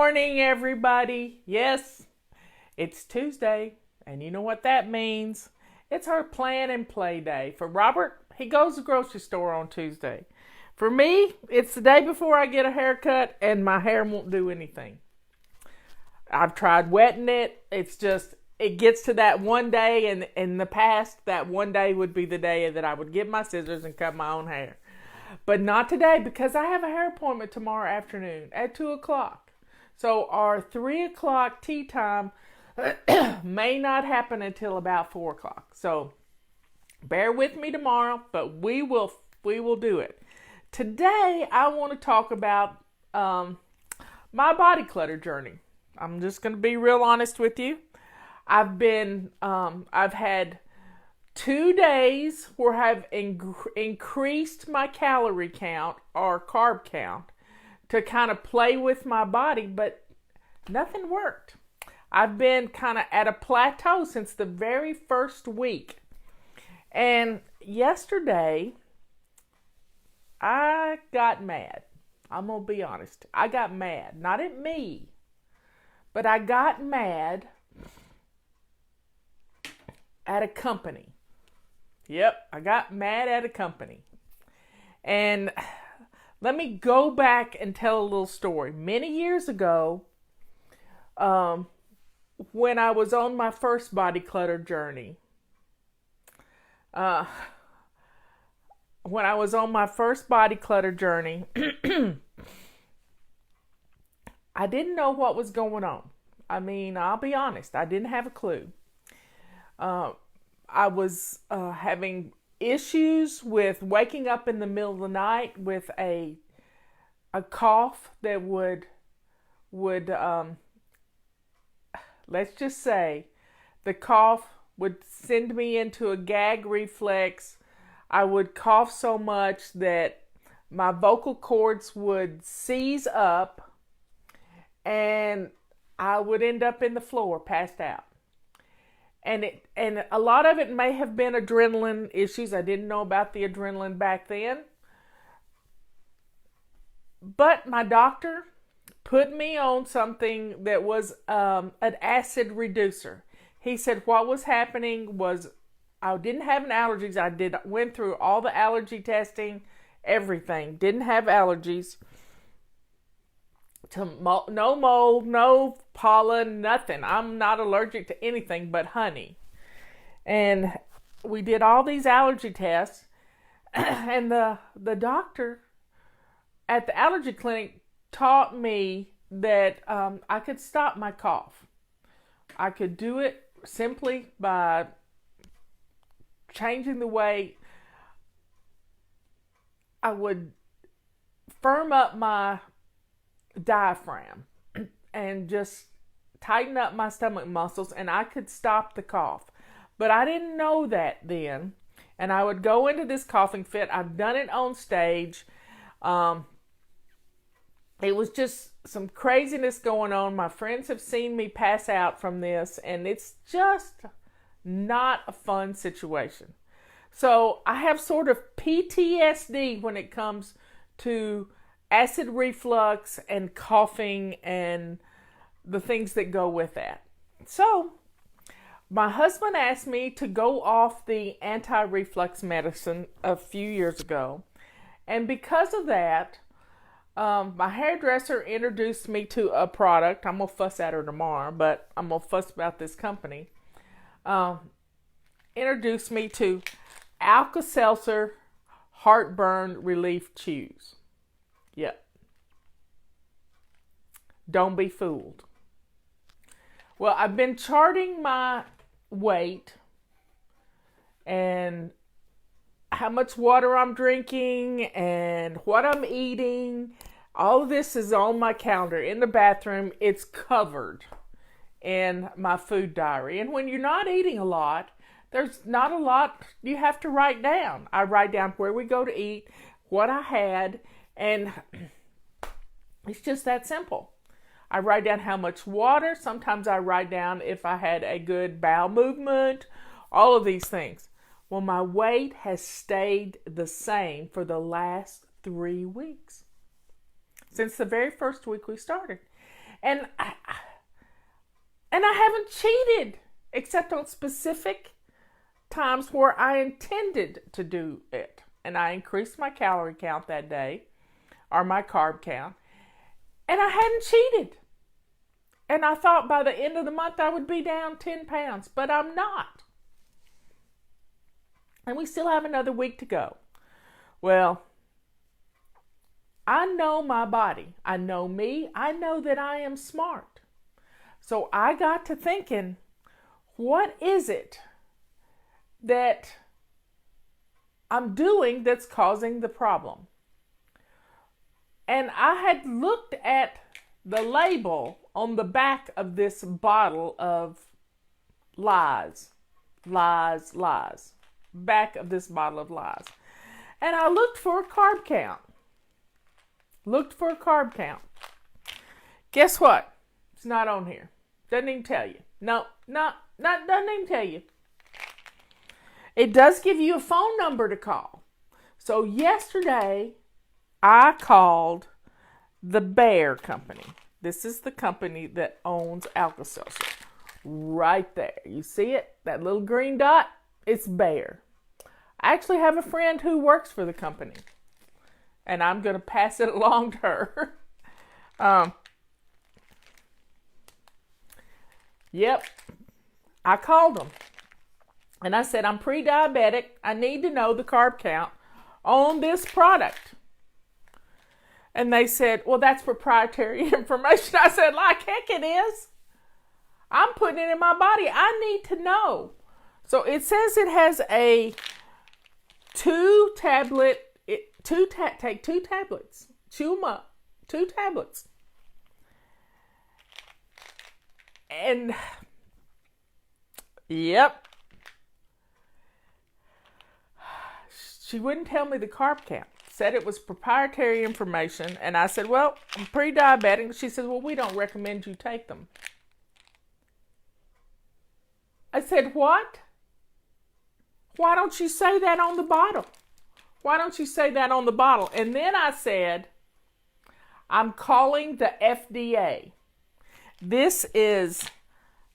morning, everybody. Yes, it's Tuesday, and you know what that means. It's our plan and play day. For Robert, he goes to the grocery store on Tuesday. For me, it's the day before I get a haircut, and my hair won't do anything. I've tried wetting it. It gets to that one day, and in the past, that one day would be the day that I would get my scissors and cut my own hair. But not today, because I have a hair appointment tomorrow afternoon at 2 o'clock. So our 3 o'clock tea time may not happen until about 4 o'clock. So bear with me tomorrow, but we will do it. Today, I want to talk about my body clutter journey. I'm just going to be real honest with you. I've had 2 days where I've increased my calorie count or carb count to kind of play with my body, but nothing worked. I've been kind of at a plateau since the very first week. And yesterday, I got mad. I'm going to be honest. I got mad. Not at me, but I got mad at a company. Yep, I got mad at a company. And let me go back and tell a little story. Many years ago, when I was on my first body clutter journey, I didn't know what was going on. I mean, I'll be honest, I didn't have a clue. I was having issues with waking up in the middle of the night with a cough that would let's just say the cough would send me into a gag reflex. I would cough so much that my vocal cords would seize up and I would end up in the floor, passed out. And a lot of it may have been adrenaline issues. I didn't know about the adrenaline back then. But my doctor put me on something that was an acid reducer. He said what was happening was I didn't have an allergies. I went through all the allergy testing, everything. Didn't have allergies. No mold, no pollen, nothing. I'm not allergic to anything but honey. And we did all these allergy tests, and the doctor at the allergy clinic taught me that I could stop my cough. I could do it simply by changing the way I would firm up my diaphragm and just tighten up my stomach muscles, and I could stop the cough. But I didn't know that then, and I would go into this coughing fit. I've done it on stage. It was just some craziness going on. My friends have seen me pass out from this, and it's just not a fun situation. So I have sort of PTSD when it comes to acid reflux and coughing and the things that go with that. So my husband asked me to go off the anti-reflux medicine a few years ago. And because of that, my hairdresser introduced me to a product. I'm going to fuss at her tomorrow, but I'm going to fuss about this company. Introduced me to Alka-Seltzer Heartburn Relief Chews. Yep. Don't be fooled. Well, I've been charting my weight and how much water I'm drinking and what I'm eating. All of this is on my calendar in the bathroom. It's covered in my food diary. And when you're not eating a lot, there's not a lot you have to write down. I write down where we go to eat, what I had, and it's just that simple. I write down how much water. Sometimes I write down if I had a good bowel movement, all of these things. Well, my weight has stayed the same for the last 3 weeks. Since the very first week we started. And I haven't cheated except on specific times where I intended to do it. And I increased my calorie count that day, or my carb count, and I hadn't cheated. And I thought by the end of the month I would be down 10 pounds, but I'm not. And we still have another week to go. Well, I know my body. I know me. I know that I am smart. So I got to thinking, what is it that I'm doing that's causing the problem? And I had looked at the label on the back of this bottle of lies. Back of this bottle of lies. And I looked for a carb count. Guess what? It's not on here. Doesn't even tell you. No, doesn't even tell you. It does give you a phone number to call. So yesterday, I called the Bear Company. This is the company that owns Alka-Seltzer. Right there. You see it? That little green dot? It's Bear. I actually have a friend who works for the company. And I'm going to pass it along to her. Yep. I called them. And I said, I'm pre-diabetic. I need to know the carb count on this product. And they said, well, that's proprietary information. I said, like heck it is. I'm putting it in my body. I need to know. So it says it has a take 2 tablets. Chew them up. 2 tablets. And, yep. She wouldn't tell me the carb count. Said it was proprietary information. And I said, well, I'm pre-diabetic. She said, well, we don't recommend you take them. I said, what? Why don't you say that on the bottle? Why don't you say that on the bottle? And then I said, I'm calling the FDA. This is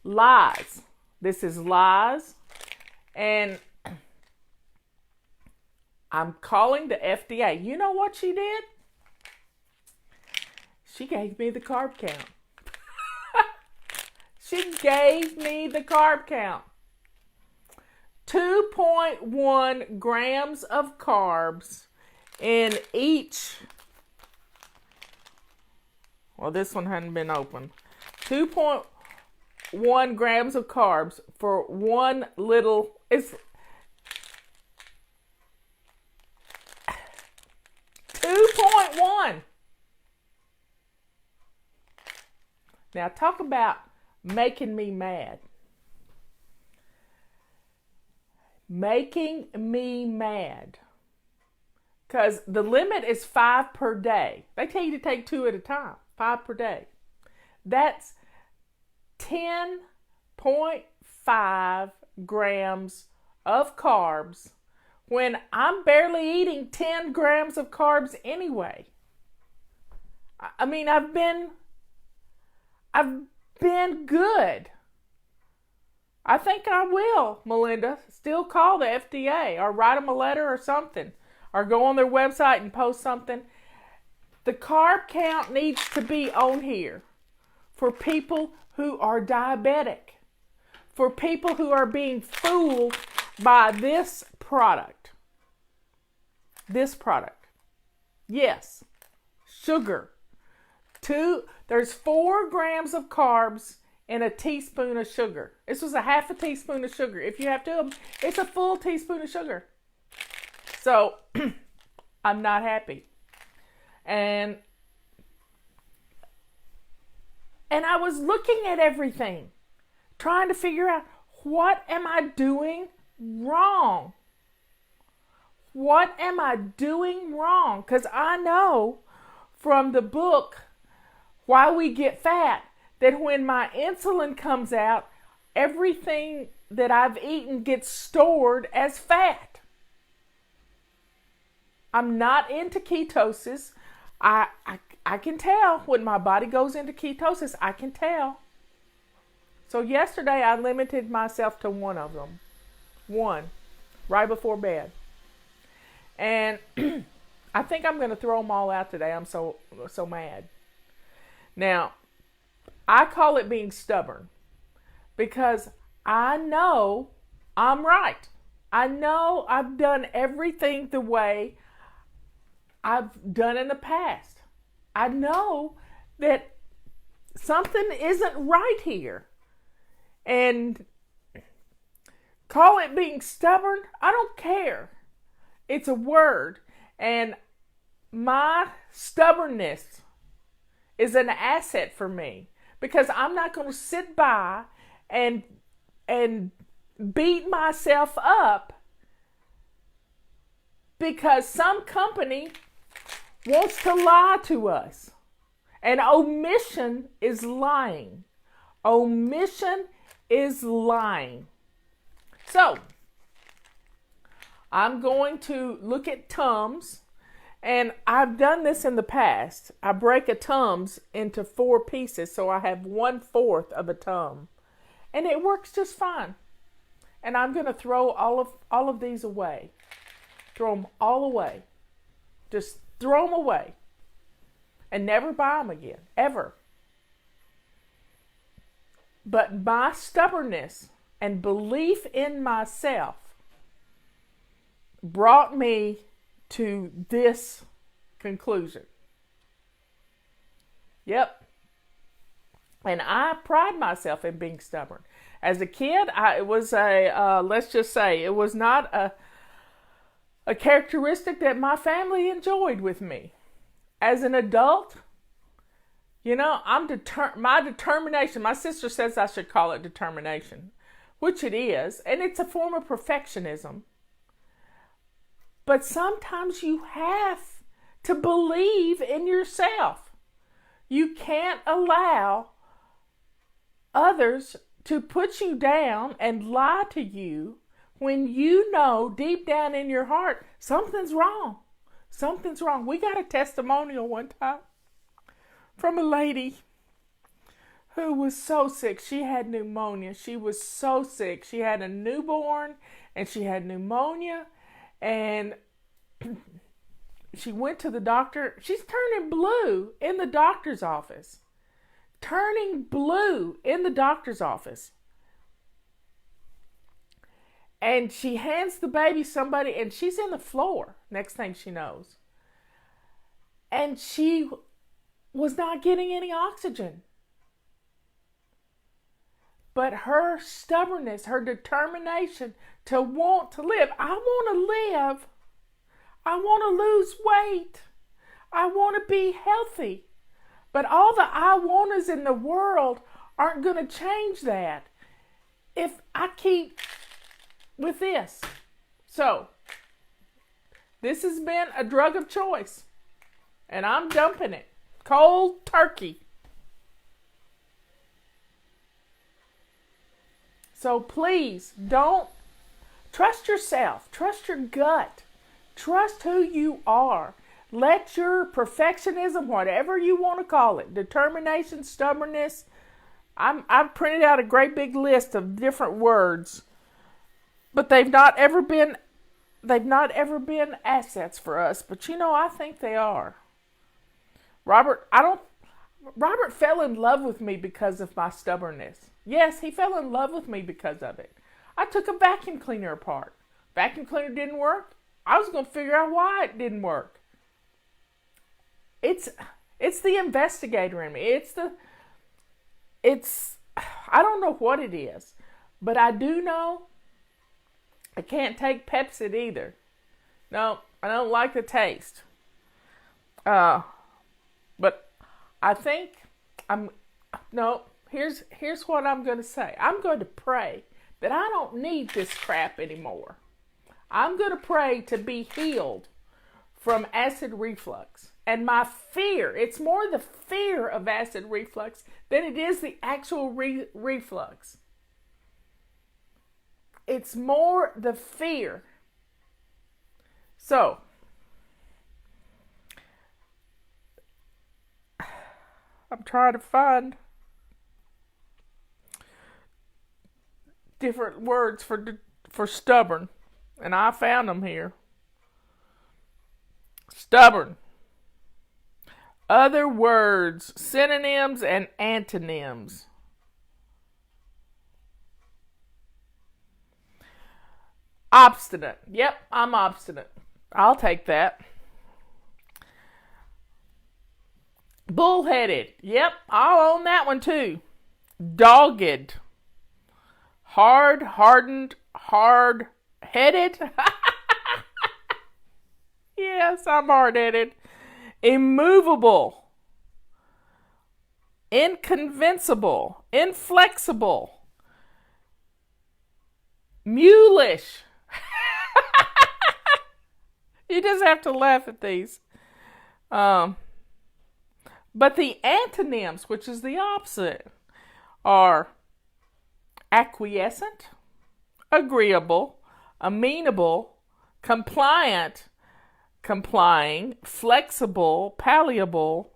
lies. And I'm calling the FDA. You know what she did? She gave me the carb count. She gave me the carb count. 2.1 grams of carbs in each. Well, this one hadn't been opened. 2.1 grams of carbs for one little. It's 2.1. Now talk about making me mad. Making me mad. Because the limit is 5 per day. They tell you to take 2 at a time. 5 per day. That's 10.5 grams of carbs when I'm barely eating 10 grams of carbs anyway. I mean, I've been good. I think I will, Melinda, still call the FDA or write them a letter or something, or go on their website and post something. The carb count needs to be on here for people who are diabetic, for people who are being fooled by this product. This product. Yes, sugar. There's 4 grams of carbs in a teaspoon of sugar. This was a half a teaspoon of sugar. If you have 2 of them, it's a full teaspoon of sugar. So, I'm not happy. And I was looking at everything, trying to figure out, what am I doing wrong? What am I doing wrong? Because I know from the book, Why We Get Fat, that when my insulin comes out, everything that I've eaten gets stored as fat. I'm not into ketosis. I I can tell when my body goes into ketosis. I can tell. So yesterday I limited myself to one of them. One. Right before bed. And I think I'm going to throw them all out today. I'm so mad. Now, I call it being stubborn because I know I'm right. I know I've done everything the way I've done in the past. I know that something isn't right here. And call it being stubborn. I don't care. It's a word. And my stubbornness is an asset for me because I'm not going to sit by and beat myself up because some company wants to lie to us. And omission is lying. Omission is lying. So, I'm going to look at Tums, and I've done this in the past. I break a Tums into 4 pieces, so I have 1/4 of a Tum. And it works just fine. And I'm going to throw all of these away. Throw them all away. Just throw them away. And never buy them again. Ever. But my stubbornness and belief in myself brought me to this conclusion. Yep. And I pride myself in being stubborn. As a kid, it was let's just say, it was not a characteristic that my family enjoyed with me. As an adult, you know, my determination, my sister says I should call it determination, which it is, and it's a form of perfectionism. But sometimes you have to believe in yourself. You can't allow others to put you down and lie to you when you know deep down in your heart something's wrong. Something's wrong. We got a testimonial one time from a lady who was so sick. She had pneumonia. She was so sick. She had a newborn and she had pneumonia, and she went to the doctor. She's turning blue in the doctor's office. Turning blue in the doctor's office. And she hands the baby somebody, and she's in the floor. Next thing she knows. And she was not getting any oxygen. But her stubbornness, her determination to want to live. I want to live. I want to lose weight. I want to be healthy. But all the I wanters in the world aren't going to change that if I keep with this. So, this has been a drug of choice. And I'm dumping it. Cold turkey. So please, don't trust yourself. Trust your gut. Trust who you are. Let your perfectionism, whatever you want to call it, determination, stubbornness, I've printed out a great big list of different words, but they've not ever been assets for us. But you know, I think they are. Robert fell in love with me because of my stubbornness. Yes, he fell in love with me because of it. I took a vacuum cleaner apart. Vacuum cleaner didn't work. I was going to figure out why it didn't work. It's the investigator in me. I don't know what it is, but I do know I can't take Pepsi either. No, I don't like the taste. But I think here's what I'm going to say. I'm going to pray that I don't need this crap anymore. I'm going to pray to be healed from acid reflux. And my fear, it's more the fear of acid reflux than it is the actual reflux. It's more the fear. So, I'm trying to find different words for stubborn, and I found them here. Stubborn. Other words, synonyms and antonyms. Obstinate. Yep, I'm obstinate. I'll take that. Bullheaded. Yep, I'll own that one too. Dogged. Hard, hardened, hard-headed. Yes, I'm hard-headed. Immovable. Inconvincible. Inflexible. Mulish. You just have to laugh at these. But the antonyms, which is the opposite, are acquiescent, agreeable, amenable, compliant, complying, flexible, palliable,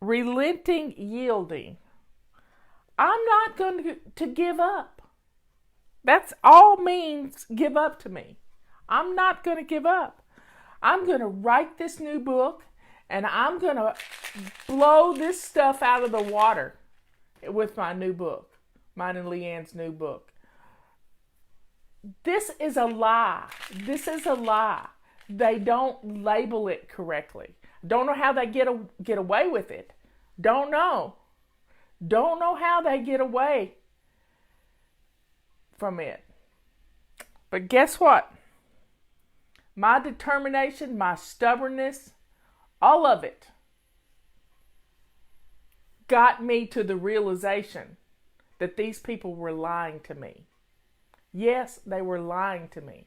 relenting, yielding. I'm not going to give up. That's all means give up to me. I'm not going to give up. I'm going to write this new book, and I'm going to blow this stuff out of the water with my new book, mine and Leanne's new book. This is a lie. This is a lie. They don't label it correctly. Don't know how they get away with it. Don't know. Don't know how they get away from it. But guess what? My determination, my stubbornness, all of it got me to the realization that these people were lying to me. Yes, they were lying to me.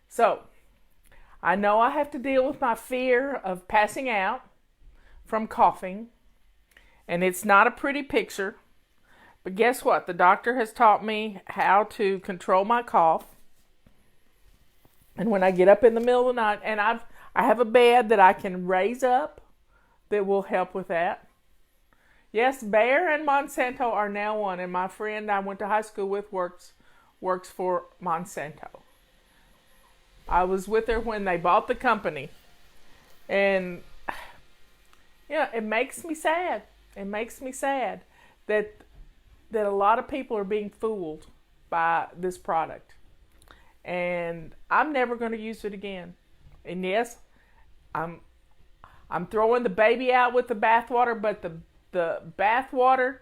So, I know I have to deal with my fear of passing out from coughing, and it's not a pretty picture. But guess what? The doctor has taught me how to control my cough. And when I get up in the middle of the night, and I have a bed that I can raise up that will help with that. Yes, Bayer and Monsanto are now one, and my friend I went to high school with works for Monsanto. I was with her when they bought the company. And yeah, it makes me sad. It makes me sad that a lot of people are being fooled by this product. And I'm never going to use it again. And yes, I'm throwing the baby out with the bathwater, but the bathwater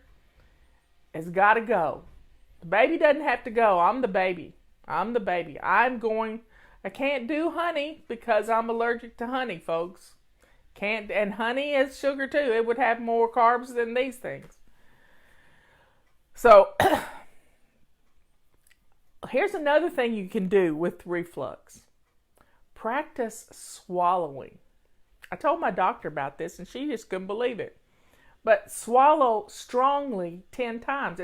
has got to go. The baby doesn't have to go. I'm the baby. I'm the baby. I can't do honey because I'm allergic to honey, folks. And honey is sugar too. It would have more carbs than these things. So, here's another thing you can do with reflux. Practice swallowing. I told my doctor about this and she just couldn't believe it. But swallow strongly 10 times.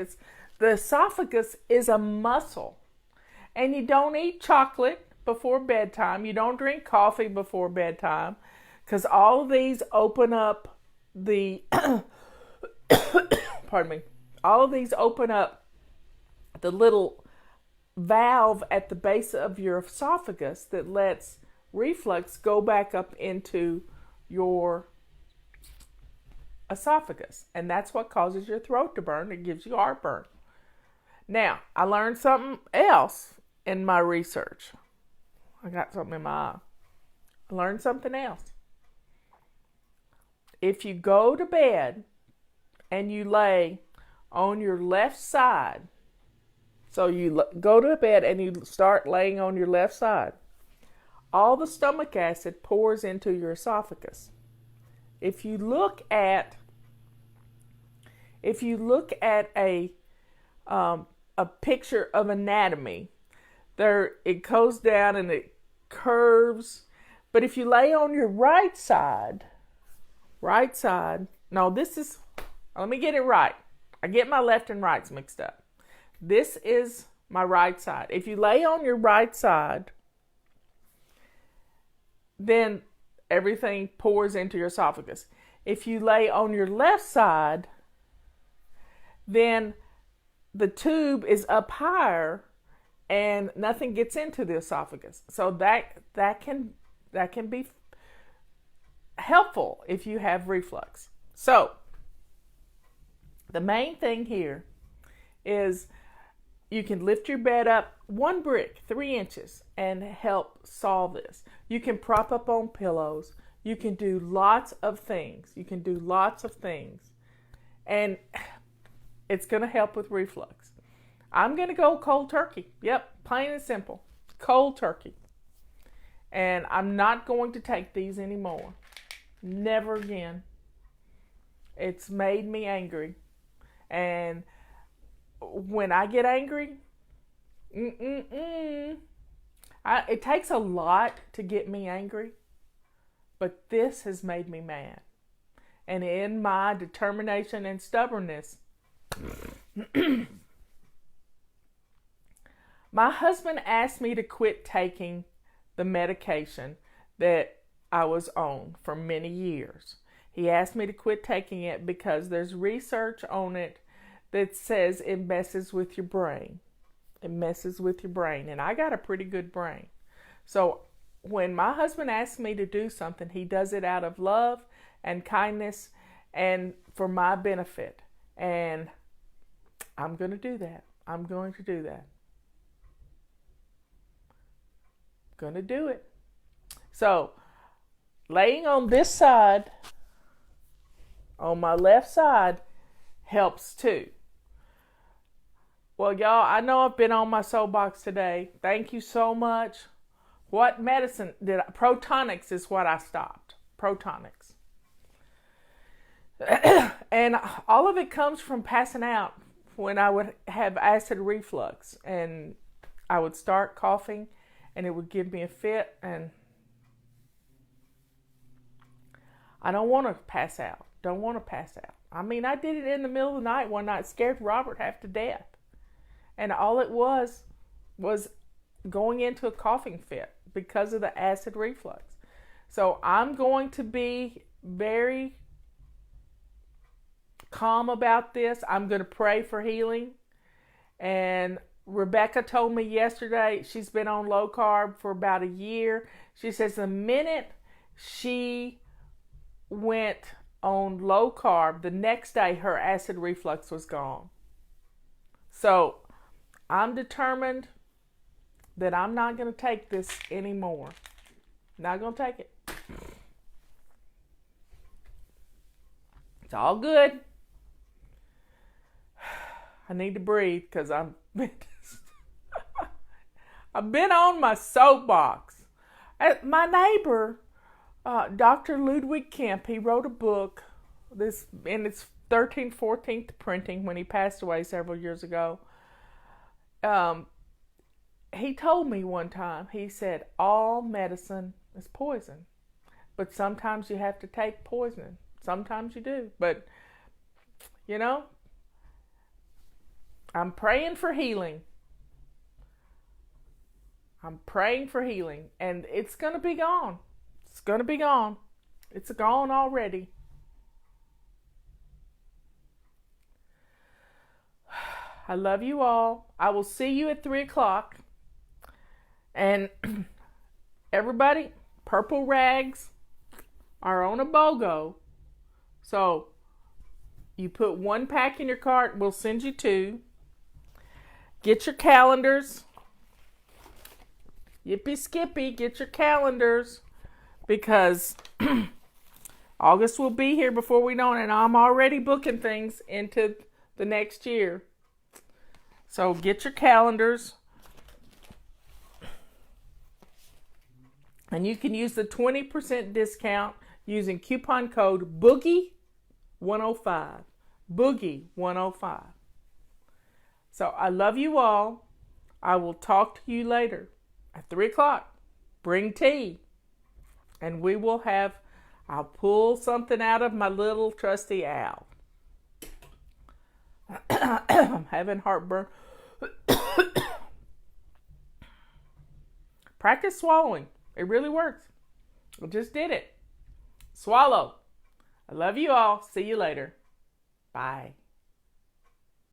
The esophagus is a muscle. And you don't eat chocolate before bedtime. You don't drink coffee before bedtime. Because all of these open up the... pardon me. All of these open up the little valve at the base of your esophagus that lets reflux go back up into your esophagus. And that's what causes your throat to burn. It gives you heartburn. Now, I learned something else in my research. I got something in my eye. I learned something else. If you go to bed and you lay on your left side, so you go to bed and you start laying on your left side, all the stomach acid pours into your esophagus. If you look at a picture of anatomy, there it goes down and it curves. But if you lay on your right side, no, let me get it right. I get my left and rights mixed up. This is my right side. If you lay on your right side, then everything pours into your esophagus. If you lay on your left side, then the tube is up higher and nothing gets into the esophagus. So that can be helpful if you have reflux. So the main thing here is you can lift your bed up 1 brick, 3 inches, and help solve this. You can prop up on pillows. You can do lots of things. And it's going to help with reflux. I'm going to go cold turkey. Yep, plain and simple. Cold turkey. And I'm not going to take these anymore. Never again. It's made me angry. And when I get angry, it takes a lot to get me angry, but this has made me mad. And in my determination and stubbornness, my husband asked me to quit taking the medication that I was on for many years. He asked me to quit taking it because there's research on it that says it messes with your brain. It messes with your brain. And I got a pretty good brain. So when my husband asks me to do something, he does it out of love and kindness and for my benefit. And I'm going to do that. I'm going to do that. Going to do it. So laying on this side, on my left side, helps too. Well, y'all, I know I've been on my soapbox today. Thank you so much. What medicine did I? Protonics is what I stopped. Protonics. And all of it comes from passing out when I would have acid reflux. And I would start coughing and it would give me a fit. And I don't want to pass out. Don't want to pass out. I mean, I did it in the middle of the night one night, scared Robert half to death. And all it was going into a coughing fit because of the acid reflux. So I'm going to be very calm about this. I'm going to pray for healing. And Rebecca told me yesterday she's been on low carb for about a year. She says the minute she went on low carb, the next day her acid reflux was gone. So I'm determined that I'm not going to take this anymore. Not going to take it. It's all good. I need to breathe because I've been on my soapbox. My neighbor, Dr. Ludwig Kemp, he wrote a book. This in its 13th, 14th printing when he passed away several years ago. He told me one time, he said, all medicine is poison. But sometimes you have to take poison. Sometimes you do. But, you know, I'm praying for healing. I'm praying for healing. And it's going to be gone. It's going to be gone. It's gone already. I love you all. I will see you at 3 o'clock. And everybody, purple rags are on a BOGO. So you put 1 pack in your cart. We'll send you 2. Get your calendars. Yippee skippy, get your calendars. Because August will be here before we know it. And I'm already booking things into the next year. So get your calendars. And you can use the 20% discount using coupon code BOOGIE105. BOOGIE105. So I love you all. I will talk to you later at 3 o'clock. Bring tea. And we will have, I'll pull something out of my little trusty owl. I'm having heartburn. Practice swallowing. It really works. I just did it. Swallow. I love you all. See you later. Bye.